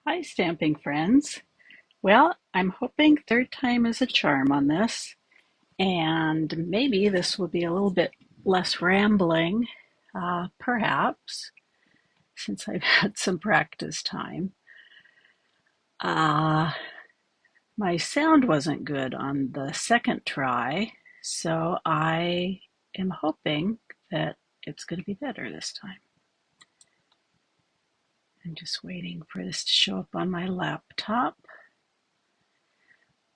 Hi, stamping friends. Well, I'm hoping third time is a charm on this, and maybe this will be a little bit less rambling, perhaps, since I've had some practice time. Uh, my sound wasn't good on the second try, so I am hoping that it's going to be better this time. I'm just waiting for this to show up on my laptop.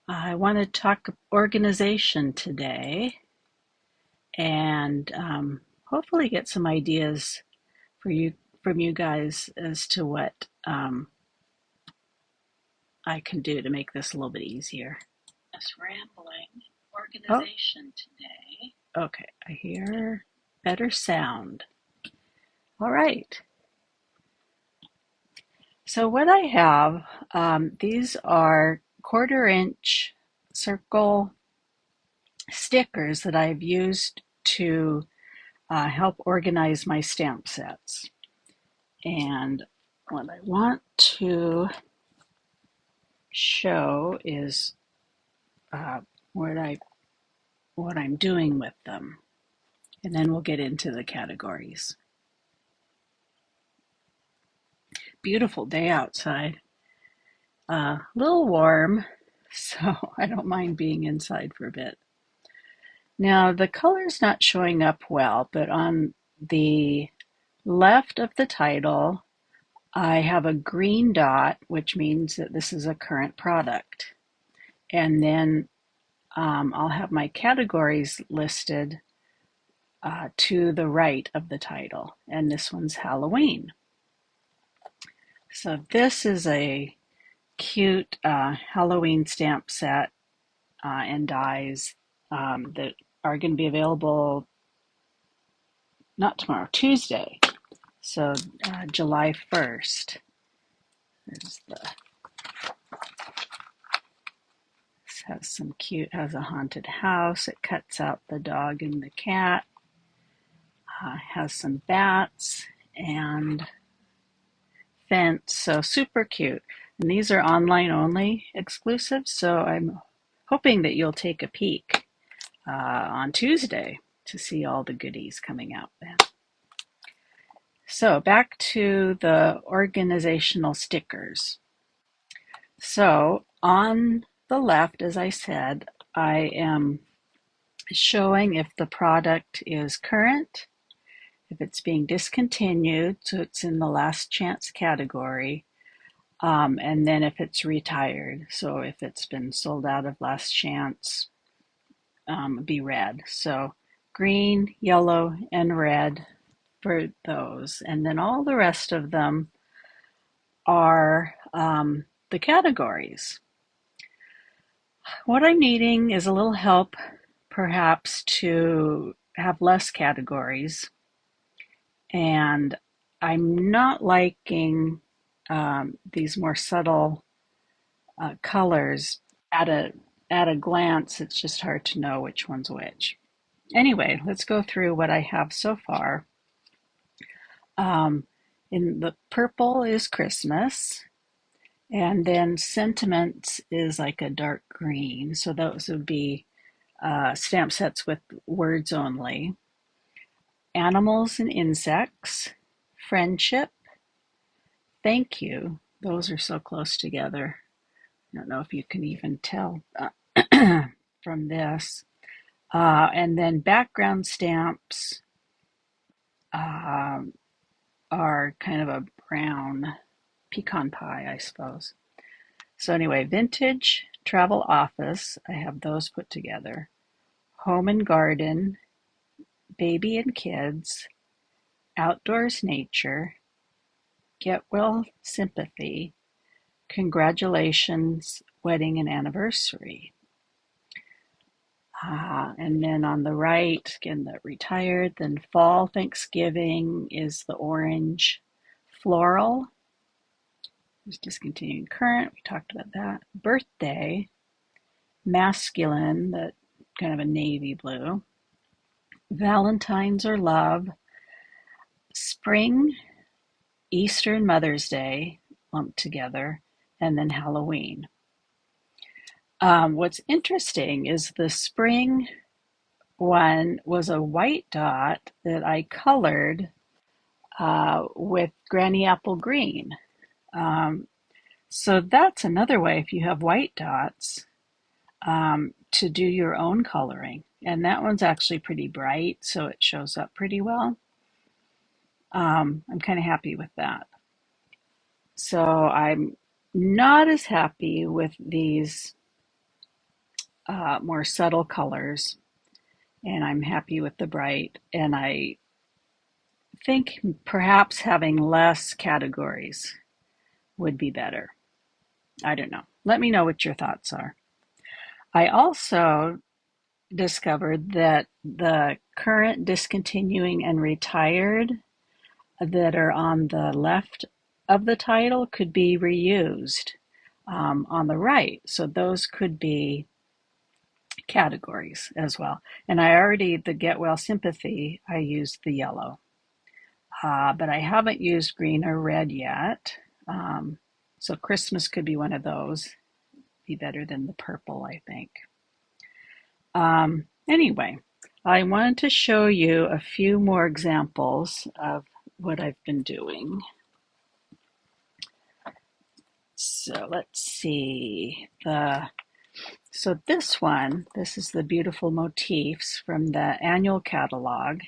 I want to talk organization today and hopefully get some ideas for you from you guys as to what I can do to make this a little bit easier. Just rambling. Organization today. Okay, I hear better sound. All right. So what I have, these are 1/4 inch circle stickers that I've used to help organize my stamp sets. And what I want to show is uh, what I'm doing with them, and then we'll get into the categories. Beautiful day outside, a little warm, so I don't mind being inside for a bit. Now the color's not showing up well, but on the left of the title, I have a green dot, which means that this is a current product. And then I'll have my categories listed to the right of the title, and this one's Halloween. So this is a cute Halloween stamp set and dies that are going to be available not tomorrow, Tuesday. So July 1st. There's the, this has some cute, has a haunted house. It cuts out the dog and the cat. Has some bats and fence, so super cute. And these are online only exclusives, so I'm hoping that you'll take a peek on Tuesday to see all the goodies coming out then. So back to the organizational stickers. So on the left, as I said, I am showing if the product is current, if it's being discontinued, so it's in the last chance category, and then if it's retired, so if it's been sold out of last chance, be red. So green, yellow, and red for those. And then all the rest of them are the categories. What I'm needing is a little help, perhaps, to have less categories. And I'm not liking these more subtle colors. At a glance, it's just hard to know which one's which. Anyway, let's go through what I have so far. In the purple is Christmas, and then Sentiments is like a dark green. So those would be stamp sets with words only. Animals and Insects, Friendship, Thank You. Those are so close together. I don't know if you can even tell from this. And then background stamps um, are kind of a brown pecan pie, I suppose. So anyway, Vintage, Travel Office, I have those put together. Home and Garden, Baby and Kids, Outdoors Nature, Get Well Sympathy, Congratulations Wedding and Anniversary. And then on the right, again, the retired, then Fall Thanksgiving is the orange. Floral is discontinued current. We talked about that. Birthday, Masculine, that kind of a navy blue. Valentine's or Love. Spring, Easter and Mother's Day. lumped together, and then Halloween. What's interesting is the spring one was a white dot that I colored with Granny Apple Green. Um, so that's another way if you have white dots to do your own coloring. And that one's actually pretty bright, so it shows up pretty well. I'm kind of happy with that. So I'm not as happy with these more subtle colors, and I'm happy with the bright. And I think perhaps having less categories would be better. I don't know. Let me know what your thoughts are. I also discovered that the current, discontinuing, and retired that are on the left of the title could be reused on the right. So those could be categories as well. And I already, the Get Well Sympathy, I used the yellow. But I haven't used green or red yet. So Christmas could be one of those. Be better than the purple, I think. Anyway, I wanted to show you a few more examples of what I've been doing. So let's see. So this one, this is the Beautiful Motifs from the annual catalog.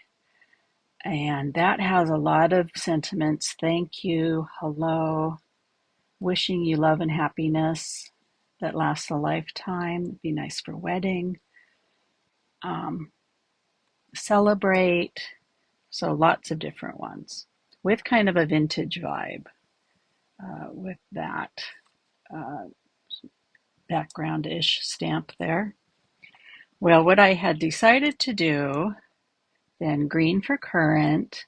And that has a lot of sentiments. Thank you, hello, wishing you love and happiness that lasts a lifetime. It'd be nice for wedding. Celebrate. So lots of different ones with kind of a vintage vibe with that background-ish stamp there. Well, what I had decided to do, then green for current,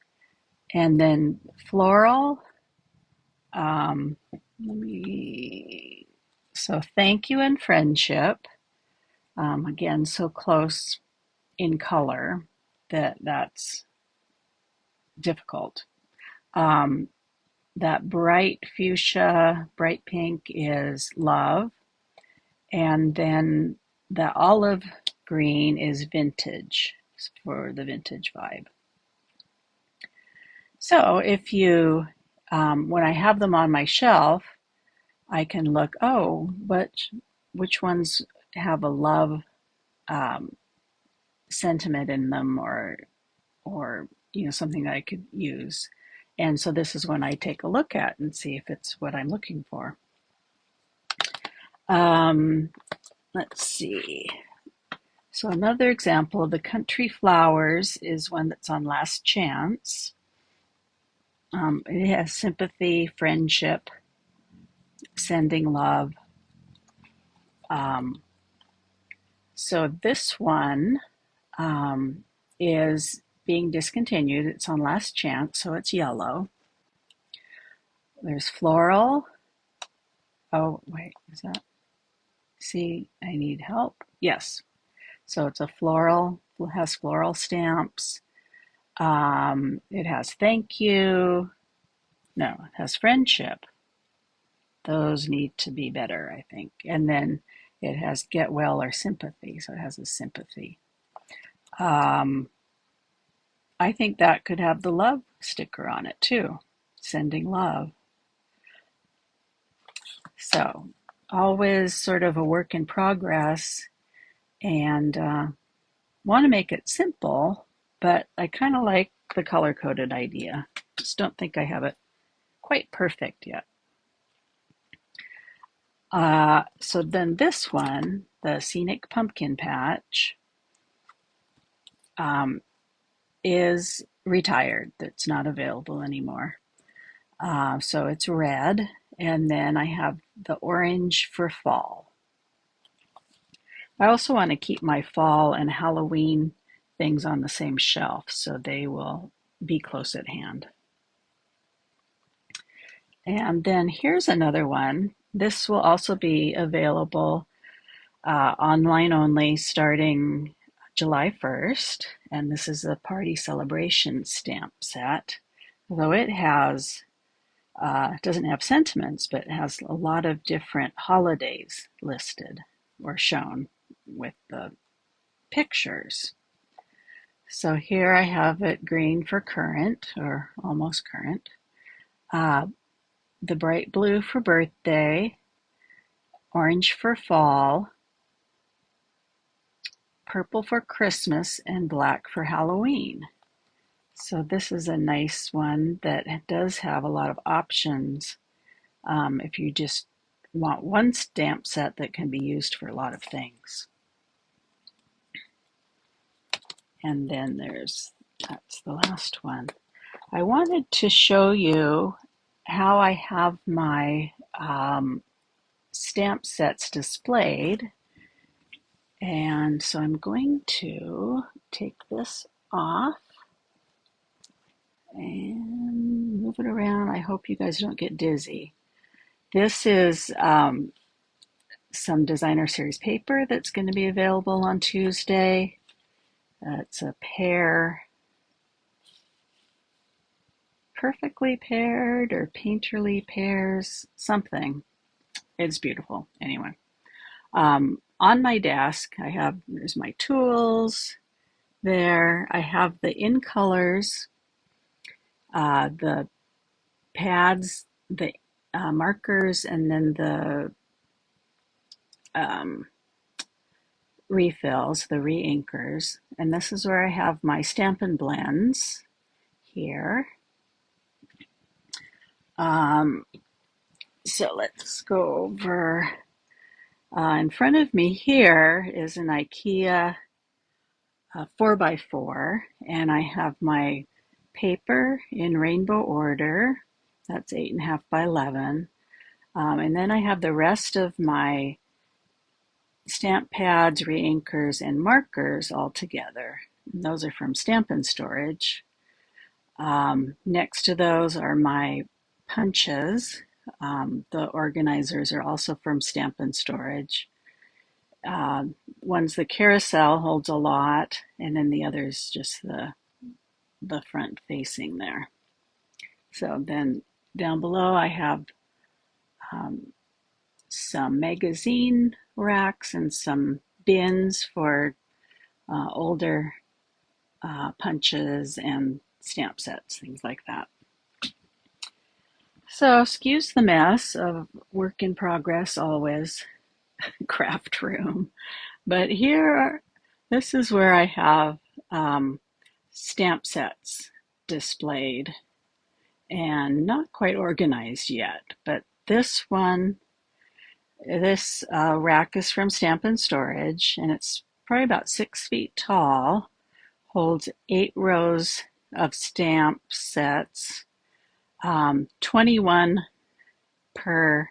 and then floral. So thank you and friendship. Again, so close in color that's difficult. That bright fuchsia, bright pink is love. And then the olive green is vintage for the vintage vibe. So if you, when I have them on my shelf, I can look, which ones have a love sentiment in them, or something that I could use. And so this is when I take a look at and see if it's what I'm looking for. Let's see. So another example, the Country Flowers is one that's on Last Chance. It has sympathy, friendship, sending love. So this one is being discontinued. It's on Last Chance, so it's yellow. There's floral. Oh, wait, is that? See, I need help. Yes. So it's a floral, it has floral stamps. It has thank you. No, it has friendship. Those need to be better, I think. And then it has get well or sympathy. So it has a sympathy. I think that could have the love sticker on it too, sending love. So always sort of a work in progress, and want to make it simple, but I kind of like the color-coded idea. Just don't think I have it quite perfect yet. So then this one, the Scenic Pumpkin Patch, is retired. It's not available anymore. So it's red, and then I have the orange for fall. I also want to keep my fall and Halloween things on the same shelf, so they will be close at hand. And then here's another one. This will also be available online only starting July 1st. And this is a party celebration stamp set. Although it has It doesn't have sentiments, but it has a lot of different holidays listed or shown with the pictures. So here I have it green for current or almost current, uh, the bright blue for birthday, orange for fall, purple for Christmas, and black for Halloween. So this is a nice one that does have a lot of options if you just want one stamp set that can be used for a lot of things. And then that's the last one. I wanted to show you how I have my stamp sets displayed. And so I'm going to take this off and move it around. I hope you guys don't get dizzy. This is some designer series paper that's going to be available on Tuesday. It's a pair, perfectly paired or painterly pairs, something. It's beautiful. Anyway, on my desk, there's my tools there. I have the in colors, the pads, the markers, and then the um, refills, the re-inkers. And this is where I have my Stampin' Blends here. So let's go over. In front of me here is an IKEA 4x4, and I have my paper in rainbow order. That's 8.5 by 11. And then I have the rest of my stamp pads, re-inkers, and markers all together. And those are from Stampin' Storage. Next to those are my punches. The organizers are also from Stampin' Storage. One's the carousel, holds a lot, and then the other's just the front facing there. So then down below I have some magazine racks and some bins for older punches and stamp sets, things like that. So excuse the mess of work in progress always, craft room. But this is where I have stamp sets displayed and not quite organized yet. But this rack is from Stampin' Storage, and it's probably about 6 feet tall, holds 8 rows of stamp sets, 21 per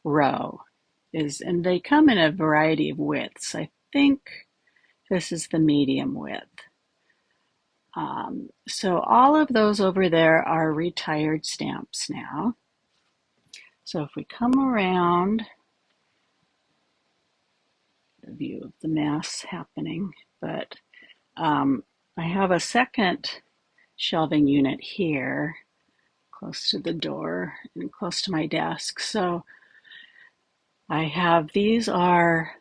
row. And they come in a variety of widths. I think this is the medium width. So all of those over there are retired stamps now. So if we come around, the view of the mess happening, but I have a second shelving unit here, close to the door and close to my desk. So these are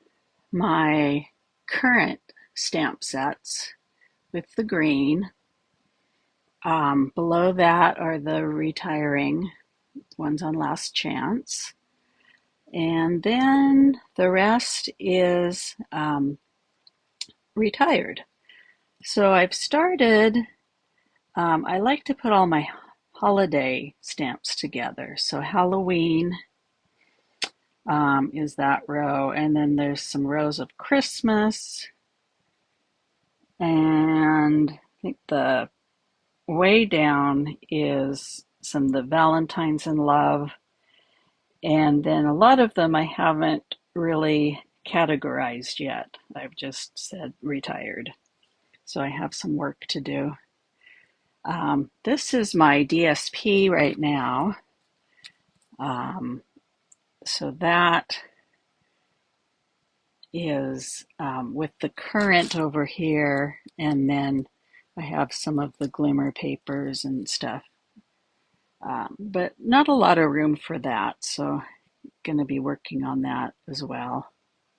my current stamp sets with the green. Below that are the retiring ones on last chance. And then the rest is retired. So I've started, I like to put all my holiday stamps together. So Halloween is that row, and then there's some rows of Christmas, and I think the way down is some of the Valentine's and Love, and then a lot of them I haven't really categorized yet. I've just said retired. So I have some work to do. This is my DSP right now. So that is with the current over here, and then I have some of the glimmer papers and stuff but not a lot of room for that. So going to be working on that as well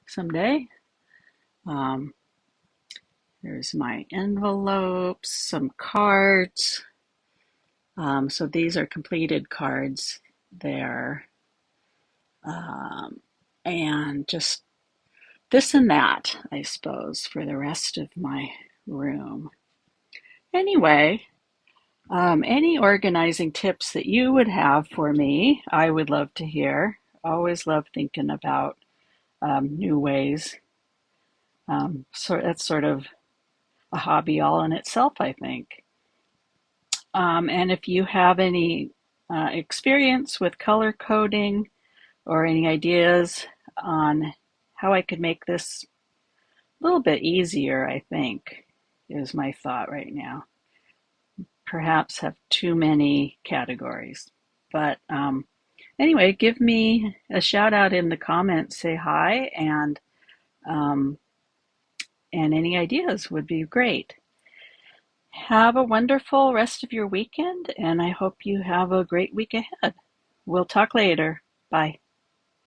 someday. Um, There's my envelopes, some cards. So these are completed cards there. And just this and that, I suppose, for the rest of my room. Anyway, any organizing tips that you would have for me, I would love to hear. Always love thinking about new ways. So that's sort of a hobby all in itself, I think. And if you have any experience with color coding or any ideas on how I could make this a little bit easier, I think, is my thought right now. Perhaps have too many categories. But anyway, give me a shout out in the comments, say hi, um, and any ideas would be great. Have a wonderful rest of your weekend, and I hope you have a great week ahead. We'll talk later. Bye.